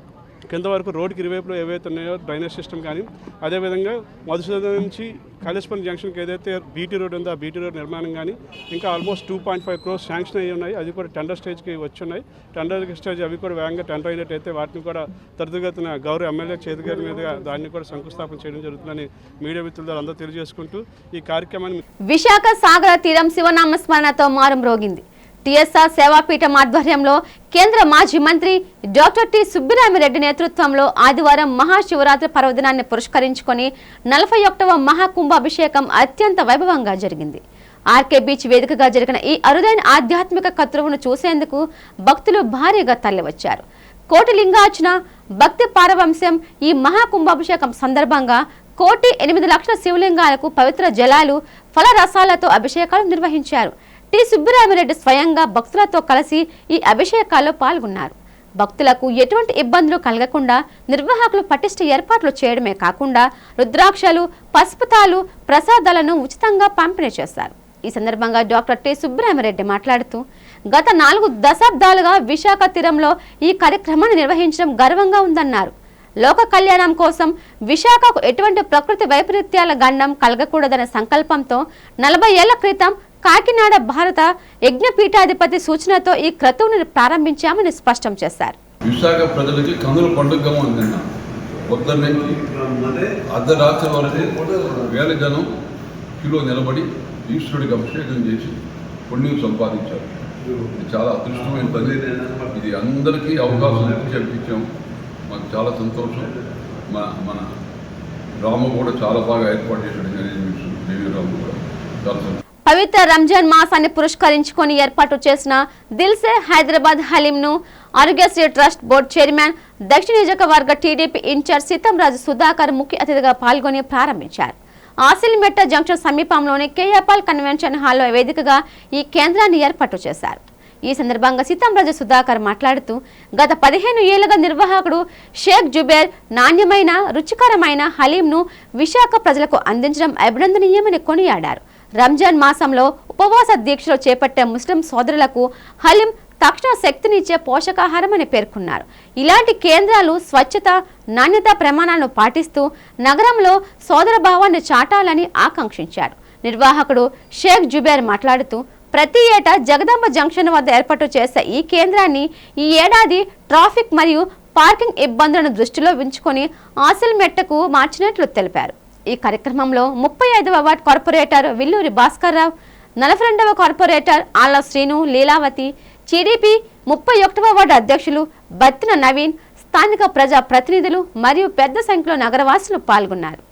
కింద వరకు రోడ్డుకి ఇరువైపులో ఏవైతే ఉన్నాయో డ్రైనేజ్ సిస్టమ్ కానీ అదేవిధంగా మధుసూదన్ నుంచి కాళేశ్వరం జంక్షన్కి ఏదైతే బీటీ రోడ్ ఉందో ఆ బీటీ రోడ్ నిర్మాణం కానీ ఇంకా ఆల్మోస్ట్ 2.5 crores శాంక్షన్ అయ్యి ఉన్నాయి. అది కూడా టెండర్ స్టేజ్కి వచ్చి ఉన్నాయి. టెండర్ స్టేజ్ అవి కూడా వేగంగా టెండర్ అయినట్టయితే వాటిని కూడా త్వరితగతిన గౌరవ ఎమ్మెల్యే చేతి గారి మీదుగా దాన్ని కూడా శంకుస్థాపన చేయడం జరుగుతుందని మీడియా మిత్రుల ద్వారా అందరూ తెలియజేసుకుంటూ ఈ కార్యక్రమాన్ని విశాఖ సాగర తీరం శివనామ స్మరణతో మారుమ్రోగింది. టీఎస్ఆర్ సేవాపీఠం ఆధ్వర్యంలో కేంద్ర మాజీ మంత్రి డాక్టర్ టి సుబ్బిరామిరెడ్డి నేతృత్వంలో ఆదివారం మహాశివరాత్రి పర్వదినాన్ని పురస్కరించుకొని 41వ మహాకుంభాభిషేకం అత్యంత వైభవంగా జరిగింది. ఆర్కే బీచ్ వేదికగా జరిగిన ఈ అరుదైన ఆధ్యాత్మిక కత్రువును చూసేందుకు భక్తులు భారీగా తరలివచ్చారు. కోటిలింగార్చన భక్తి పారవంశ్యం ఈ మహాకుంభాభిషేకం సందర్భంగా 1,08,00,000 శివలింగాలకు పవిత్ర జలాలు ఫలరసాలతో అభిషేకాలు నిర్వహించారు. టి సుబ్బిరామిరెడ్డి స్వయంగా భక్తులతో కలిసి ఈ అభిషేకాల్లో పాల్గొన్నారు. భక్తులకు ఎటువంటి ఇబ్బందులు కలగకుండా నిర్వాహకులు పటిష్ట ఏర్పాట్లు చేయడమే కాకుండా రుద్రాక్షలు, పసుపుతాలు, ప్రసాదాలను ఉచితంగా పంపిణీ చేశారు. ఈ సందర్భంగా డాక్టర్ టి సుబ్బిరామిరెడ్డి మాట్లాడుతూ గత 4 దశాబ్దాలుగా విశాఖ తీరంలో ఈ కార్యక్రమాన్ని నిర్వహించడం గర్వంగా ఉందన్నారు. లోక కళ్యాణం కోసం విశాఖకు ఎటువంటి ప్రకృతి వైపరీత్యాల గండం కలగకూడదనే సంకల్పంతో 40 ఏళ్ల క్రితం కాకినాడ భారత యజ్ఞపీఠాధిపతి సూచనతో ఈ క్రతువును ప్రారంభించామని స్పష్టం చేశారు. విశాఖ ప్రజలకి కన్నుల పండుగగా ఉందన్న పొద్దున్నే అర్ధరాత్రి వరకు వేల జనం కిలో నిలబడి ఈశ్వరుడికి అభిషేకం చేసి పుణ్యం సంపాదించారు. ఇది చాలా అదృష్టమైన పని. ఇది అందరికీ అవకాశం ఇచ్చాం. మాకు చాలా సంతోషం. మన రాము కూడా చాలా బాగా ఏర్పాటు చేశాడు. దేవి రాము కూడా చాలా సంతోషం. పవిత్ర రంజాన్ మాసాన్ని పురస్కరించుకొని ఏర్పాటు చేసిన దిల్సే హైదరాబాద్ హలీంను ఆరోగ్యశ్రీ ట్రస్ట్ బోర్డు చైర్మన్ దక్షిణ నియోజకవర్గ టీడీపీ ఇన్ఛార్జ్ సీతంరాజు సుధాకర్ ముఖ్య అతిథిగా పాల్గొని ప్రారంభించారు. ఆసిల్మెట్ట జంక్షన్ సమీపంలోని కేఏపాల్ కన్వెన్షన్ హాల్లో వేదికగా ఈ కేంద్రాన్ని ఏర్పాటు చేశారు. ఈ సందర్భంగా సీతంరాజు సుధాకర్ మాట్లాడుతూ గత 15 ఏళ్లుగా నిర్వాహకుడు షేక్ జుబేర్ నాణ్యమైన రుచికరమైన హలీంను విశాఖ ప్రజలకు అందించడం అభినందనీయమని కొనియాడారు. రంజాన్ మాసంలో ఉపవాస దీక్షలు చేపట్టే ముస్లిం సోదరులకు హలీం తక్షణ శక్తినిచ్చే పోషకాహారమని పేర్కొన్నారు. ఇలాంటి కేంద్రాలు స్వచ్ఛత, నాణ్యత ప్రమాణాలను పాటిస్తూ నగరంలో సోదర భావాన్ని చాటాలని ఆకాంక్షించారు. నిర్వాహకుడు షేక్ జుబేర్ మాట్లాడుతూ ప్రతి ఏటా జగదాంబ జంక్షన్ వద్ద ఏర్పాటు చేసే ఈ కేంద్రాన్ని ఈ ఏడాది ట్రాఫిక్ మరియు పార్కింగ్ ఇబ్బందులను దృష్టిలో ఉంచుకొని ఆసిల్మెట్టకు మార్చినట్లు తెలిపారు. ఈ కార్యక్రమంలో 35వ ward corporator Villuri Bhaskar Rao, 42వ corporator ఆళ్ల శ్రీను, లీలావతి, టీడీపీ 31వ వార్డు అధ్యక్షులు బత్తిన నవీన్, స్థానిక ప్రజా ప్రతినిధులు మరియు పెద్ద సంఖ్యలో నగరవాసులు పాల్గొన్నారు.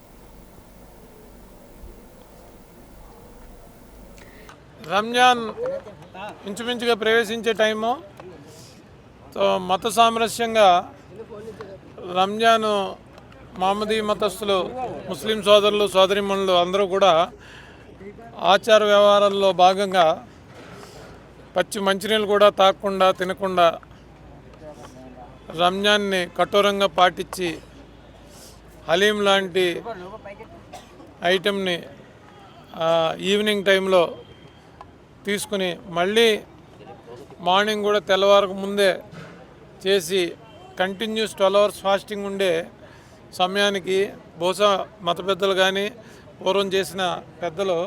రంజాన్ ఇంచుమించుగా ప్రవేశించే టైము. సో మత సామరస్యంగా రంజాను మహమ్మదీ మతస్థులు, ముస్లిం సోదరులు సోదరిమణులు అందరూ కూడా ఆచార వ్యవహారాల్లో భాగంగా పచ్చి మంచినీళ్ళు కూడా తాగకుండా తినకుండా రంజాన్ని కఠోరంగా పాటించి హలీం లాంటి ఐటెంని ఈవినింగ్ టైంలో తీసుకుని మళ్ళీ మార్నింగ్ కూడా తెల్లవారకు ముందే చేసి కంటిన్యూస్ 12 hours ఫాస్టింగ్ ఉండే సమయానికి బహుశా మత పెద్దలు కానీ పూర్వం చేసిన పెద్దలు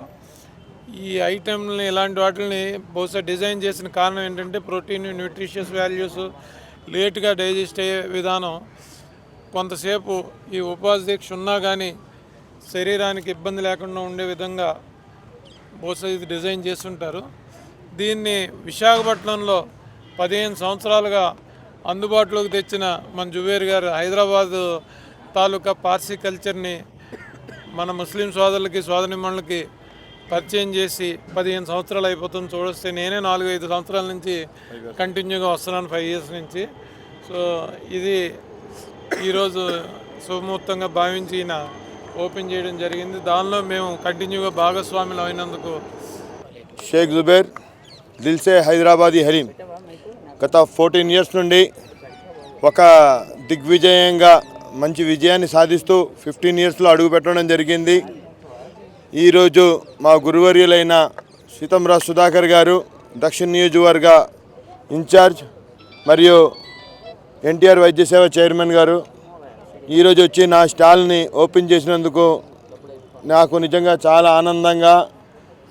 ఈ ఐటెంలని ఇలాంటి వాటిని బహుశా డిజైన్ చేసిన కారణం ఏంటంటే ప్రోటీన్, న్యూట్రిషియస్ వాల్యూస్, లేట్గా డైజెస్ట్ అయ్యే విధానం, కొంతసేపు ఈ ఉపవాస దీక్ష ఉన్నా కానీ శరీరానికి ఇబ్బంది లేకుండా ఉండే విధంగా బహుశా ఇది డిజైన్ చేస్తుంటారు. దీన్ని విశాఖపట్నంలో 15 సంవత్సరాలుగా అందుబాటులోకి తెచ్చిన మన జుబేర్ గారు హైదరాబాద్ తాలూకా పార్సీ కల్చర్ని మన ముస్లిం సోదరులకి సోదరిమణులకి పరిచయం చేసి 15 సంవత్సరాలు అయిపోతుంది. చూడొస్తే నేనే 4-5 సంవత్సరాల నుంచి కంటిన్యూగా వస్తున్నాను, 5 years నుంచి. సో ఇది ఈరోజు శుభముహూర్తంగా భావించి ఈయన ఓపెన్ చేయడం జరిగింది. దానిలో మేము కంటిన్యూగా భాగస్వాములు అయినందుకు. షేక్ జుబేర్ దిల్సే హైదరాబాదీ హలీం గత 14 years నుండి ఒక దిగ్విజయంగా మంచి విజయాన్ని సాధిస్తూ 15 yearsలో అడుగుపెట్టడం జరిగింది. ఈరోజు మా గురువర్యులైన సీతంరాజ్ సుధాకర్ గారు, దక్షిణ నియోజకవర్గ ఇన్ఛార్జ్, మరియు ఎన్టీఆర్ వైద్య సేవ చైర్మన్ గారు ఈరోజు వచ్చి నా స్టాల్ని ఓపెన్ చేసినందుకు నాకు నిజంగా చాలా ఆనందంగా,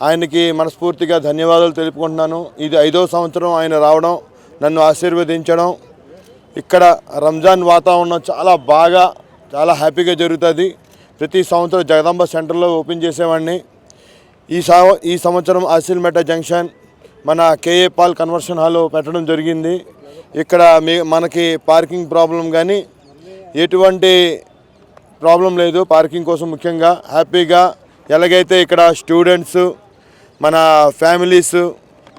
ఆయనకి మనస్ఫూర్తిగా ధన్యవాదాలు తెలుపుకుంటున్నాను. ఇది 5వ సంవత్సరం ఆయన రావడం, నన్ను ఆశీర్వదించడం. ఇక్కడ రంజాన్ వాతావరణం చాలా హ్యాపీగా జరుగుతుంది. ప్రతి సంవత్సరం జగదాంబ సెంటర్లో ఓపెన్ చేసేవాడిని. ఈ సంవత్సరం ఆసిల్మెట జంక్షన్ మన కేఏ పాల్ కన్వర్షన్ హాల్లో పెట్టడం జరిగింది. ఇక్కడ మనకి పార్కింగ్ ప్రాబ్లం కానీ ఎటువంటి ప్రాబ్లం లేదు. పార్కింగ్ కోసం ముఖ్యంగా హ్యాపీగా ఎలాగైతే ఇక్కడ స్టూడెంట్స్, మన ఫ్యామిలీస్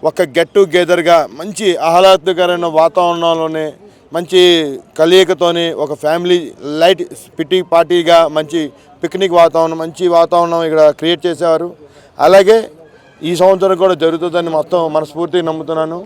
ఒక గెట్ టుగెదర్గా మంచి ఆహ్లాదకరమైన వాతావరణంలోనే మంచి కలయికతోని ఒక ఫ్యామిలీ లైట్ పిటి పార్టీగా మంచి పిక్నిక్ వాతావరణం, మంచి వాతావరణం ఇక్కడ క్రియేట్ చేసేవారు. అలాగే ఈ సంవత్సరం కూడా జరుగుతుందని మొత్తం మనస్ఫూర్తిగా నమ్ముతున్నాను.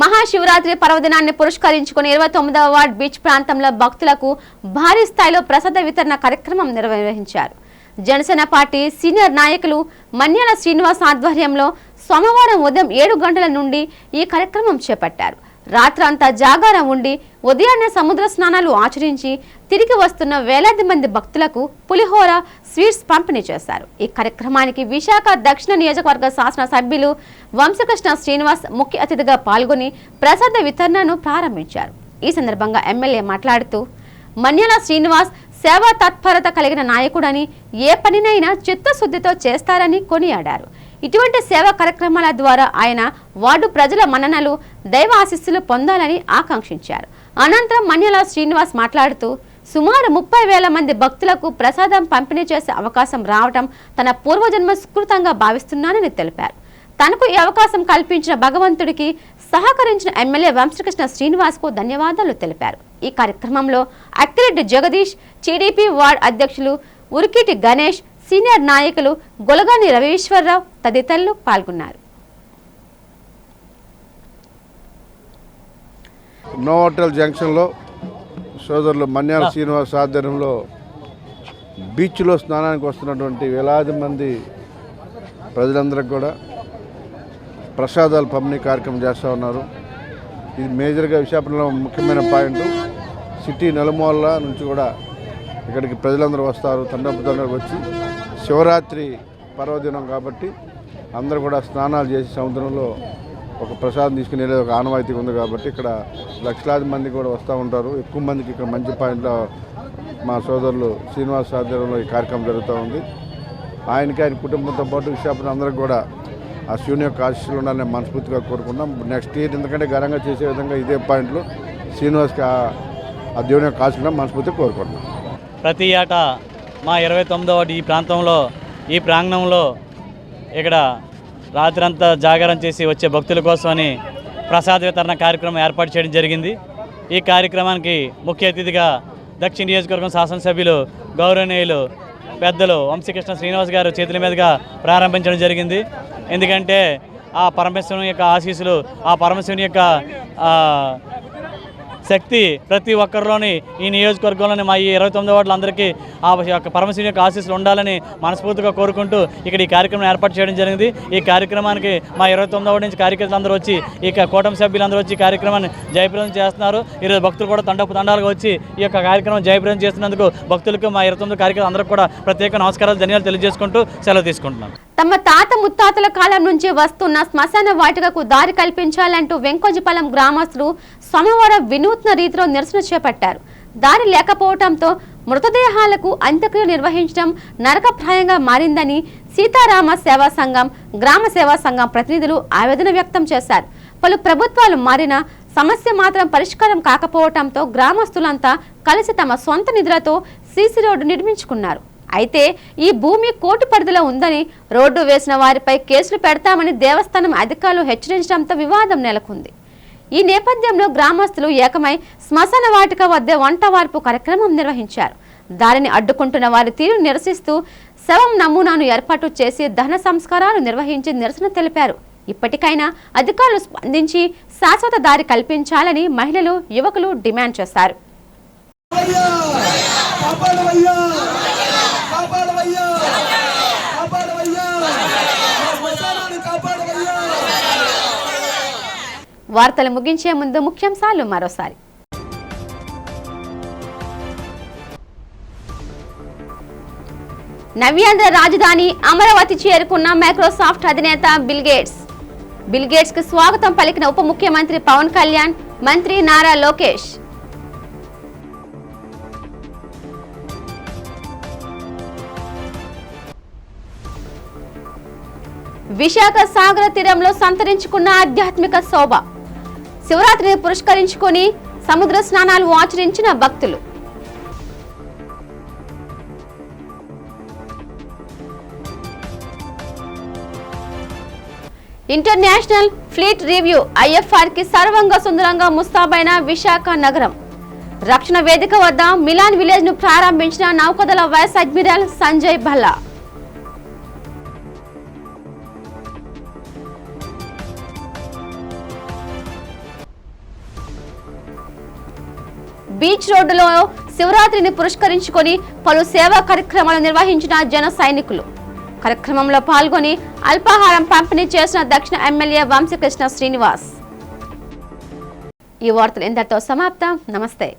మహాశివరాత్రి పర్వదినాన్ని పురస్కరించుకుని 29వ వార్డ్ బీచ్ ప్రాంతంలో భక్తులకు భారీ స్థాయిలో ప్రసాద వితరణ కార్యక్రమం నిర్వహించారు. జనసేన పార్టీ సీనియర్ నాయకులు మన్యాల శ్రీనివాస్ ఆధ్వర్యంలో సోమవారం ఉదయం 7 గంటల నుండి ఈ కార్యక్రమం చేపట్టారు. రాత్రంతా జాగారం ఉండి ఉదయాన్నే సముద్ర స్నానాలు ఆచరించి తిరిగి వస్తున్న వేలాది మంది భక్తులకు పులిహోర, స్వీట్స్ పంపిణీ చేశారు. ఈ కార్యక్రమానికి విశాఖ దక్షిణ నియోజకవర్గ శాసన సభ్యులు వంశకృష్ణ శ్రీనివాస్ ముఖ్య అతిథిగా పాల్గొని ప్రసాద వితరణను ప్రారంభించారు. ఈ సందర్భంగా ఎమ్మెల్యే మాట్లాడుతూ మన్యాల శ్రీనివాస్ సేవా తత్పరత కలిగిన నాయకుడని, ఏ పనినైనా చిత్తశుద్ధితో చేస్తారని కొనియాడారు. ఇటువంటి సేవా కార్యక్రమాల ద్వారా ఆయన వార్డు ప్రజల మన్ననలు, దైవ ఆశీస్సులు పొందాలని ఆకాంక్షించారు. అనంతరం మన్యాల శ్రీనివాస్ మాట్లాడుతూ సుమారు 30,000 మంది భక్తులకు ప్రసాదం పంపిణీ చేసే అవకాశం రావడం తన పూర్వజన్మ సుకృతంగా భావిస్తున్నానని తెలిపారు. తనకు ఈ అవకాశం కల్పించిన భగవంతుడికి సహకరించిన ఎమ్మెల్యే వంశకృష్ణ శ్రీనివాస్కు ధన్యవాదాలు తెలిపారు. ఈ కార్యక్రమంలో అక్కిరెడ్డి జగదీష్, టీడీపీ వార్డు అధ్యక్షులు ఉరికిటి గణేష్, సీనియర్ నాయకులు గొలగాని రవీశ్వరరావు తదితరులు పాల్గొన్నారు. నోవోటల్ జంక్షన్లో సోదరులు మన్యాల శ్రీనివాస్ ఆధ్వర్యంలో బీచ్లో స్నానానికి వస్తున్నటువంటి వేలాది మంది ప్రజలందరికీ కూడా ప్రసాదాలు పంపిణీ కార్యక్రమం చేస్తూ ఉన్నారు. ఇది మేజర్గా విశాఖపట్నంలో ముఖ్యమైన పాయింట్. సిటీ నలుమూలల నుంచి కూడా ఇక్కడికి ప్రజలందరూ వస్తారు. తండ్రి వచ్చి శివరాత్రి పర్వదినం కాబట్టి అందరూ కూడా స్నానాలు చేసి సముద్రంలో ఒక ప్రసాదం తీసుకుని వెళ్ళేది ఒక ఆనవాయితీ ఉంది కాబట్టి ఇక్కడ లక్షలాది మంది కూడా వస్తూ ఉంటారు. ఎక్కువ మందికి ఇక్కడ మంచి పాయింట్లో మా సోదరులు శ్రీనివాస్ ఆధ్వర్యంలో ఈ కార్యక్రమం జరుగుతూ ఉంది. ఆయనకి, ఆయన కుటుంబంతో పాటు విశాఖపట్నం అందరికి కూడా ఆ శివుని యొక్క ఆశీస్సులు ఉండాలని మనస్ఫూర్తిగా కోరుకుంటాం. నెక్స్ట్ ఇయర్ ఎందుకంటే ఘనంగా చేసే విధంగా ఇదే పాయింట్లో శ్రీనివాస్కి ఆ దేవుని యొక్క ఆశీస్సులు మనస్ఫూర్తిగా కోరుకుంటున్నాం. ప్రతి ఏటా మా 29వ వార్డు ఈ ప్రాంతంలో, ఈ ప్రాంగణంలో ఇక్కడ రాత్రంతా జాగారం చేసి వచ్చే భక్తుల కోసమని ప్రసాద వితరణ కార్యక్రమం ఏర్పాటు చేయడం జరిగింది. ఈ కార్యక్రమానికి ముఖ్య అతిథిగా దక్షిణ నియోజకవర్గం శాసనసభ్యులు గౌరవనీయులు పెద్దలు వంశీకృష్ణ శ్రీనివాస్ గారు చేతుల మీదుగా ప్రారంభించడం జరిగింది. ఎందుకంటే ఆ పరమేశ్వరుని యొక్క ఆశీస్సులు, ఆ పరమేశ్వరుని యొక్క శక్తి ప్రతి ఒక్కరిలోని ఈ నియోజకవర్గంలోని మా ఈ 29 వార్డులందరికీ ఆ యొక్క పరమశివుని యొక్క ఆశీస్సులు ఉండాలని మనస్ఫూర్తిగా కోరుకుంటూ ఇక్కడ ఈ కార్యక్రమం ఏర్పాటు చేయడం జరిగింది. ఈ కార్యక్రమానికి మా 29 వార్డు నుంచి కార్యకర్తలందరూ వచ్చి ఇక కూటమి సభ్యులందరూ వచ్చి కార్యక్రమాన్ని జయప్రదం చేస్తున్నారు. ఈరోజు భక్తులు కూడా తండాలుగా వచ్చి ఈ యొక్క కార్యక్రమం జయప్రదం చేస్తున్నందుకు భక్తులకు మా 29 కార్యకర్తలు అందరికీ కూడా ప్రత్యేక నమస్కారాలు, ధన్యవాదాలు తెలియజేసుకుంటూ సెలవు తీసుకుంటున్నాను. తమ తాత ముత్తాతల కాలం నుంచి వస్తున్న శ్మశాన వాటికకు దారి కల్పించాలంటూ వెంకోజపాలెం గ్రామస్తులు సోమవారం వినూత్న రీతిలో నిరసన చేపట్టారు. దారి లేకపోవడంతో మృతదేహాలకు అంత్యక్రియలు నిర్వహించడం నరకప్రాయంగా మారిందని సీతారామ సేవా సంఘం, గ్రామ సేవా సంఘం ప్రతినిధులు ఆవేదన వ్యక్తం చేశారు. పలు ప్రభుత్వాలు మారినా సమస్య మాత్రం పరిష్కారం కాకపోవడంతో గ్రామస్తులంతా కలిసి తమ సొంత నిధులతో సీసీ రోడ్డు నిర్మించుకున్నారు. అయితే ఈ భూమి కోర్టు పరిధిలో ఉందని, రోడ్డు వేసిన వారిపై కేసులు పెడతామని దేవస్థానం అధికారులు హెచ్చరించడంతో వివాదం నెలకొంది. ఈ నేపథ్యంలో గ్రామస్తులు ఏకమై శ్మశాన వాటిక వద్ద వంట వార్పు కార్యక్రమం నిర్వహించారు. దారిని అడ్డుకుంటున్న వారి తీరును నిరసిస్తూ శవం నమూనాను ఏర్పాటు చేసి దహన సంస్కారాలు నిర్వహించి నిరసన తెలిపారు. ఇప్పటికైనా అధికారులు స్పందించి శాశ్వత దారి కల్పించాలని మహిళలు, యువకులు డిమాండ్ చేశారు. వార్తలు ముగించే ముందు ముఖ్యాంశాలు మరోసారి. నవ్యాంధ్ర రాజధాని అమరావతి చేరుకున్న మైక్రోసాఫ్ట్ అధినేత బిల్ గేట్స్ కు స్వాగతం పలికిన ఉప ముఖ్యమంత్రి పవన్ కళ్యాణ్, మంత్రి నారా లోకేష్. విశాఖ సాగర తీరంలో సంతరించుకున్న ఆధ్యాత్మిక శోభ. శివరాత్రిని పురస్కరించుకొని సముద్ర స్నానాలు ఆచరించిన భక్తులు. ఇంటర్నేషనల్ ఫ్లీట్ రివ్యూ IFR కి సర్వంగా సుందరంగా ముస్తాబైన విశాఖ నగరం. రక్షణ వేదిక వద్ద మిలాన్ విలేజ్ ను ప్రారంభించిన నౌకదళ vice admiral Sanjay Bhalla. Beach రోడ్డులో శివరాత్రిని పురస్కరించుకొని పలు సేవా కార్యక్రమాలు నిర్వహించిన జన సైనికులు. కార్యక్రమంలో పాల్గొని అల్పాహారం పంపిణీ చేసిన దక్షిణ ఎమ్మెల్యే వంశీకృష్ణ శ్రీనివాస్. ఈ వార్తలు ఇంతటితో సమాప్తం. నమస్తే.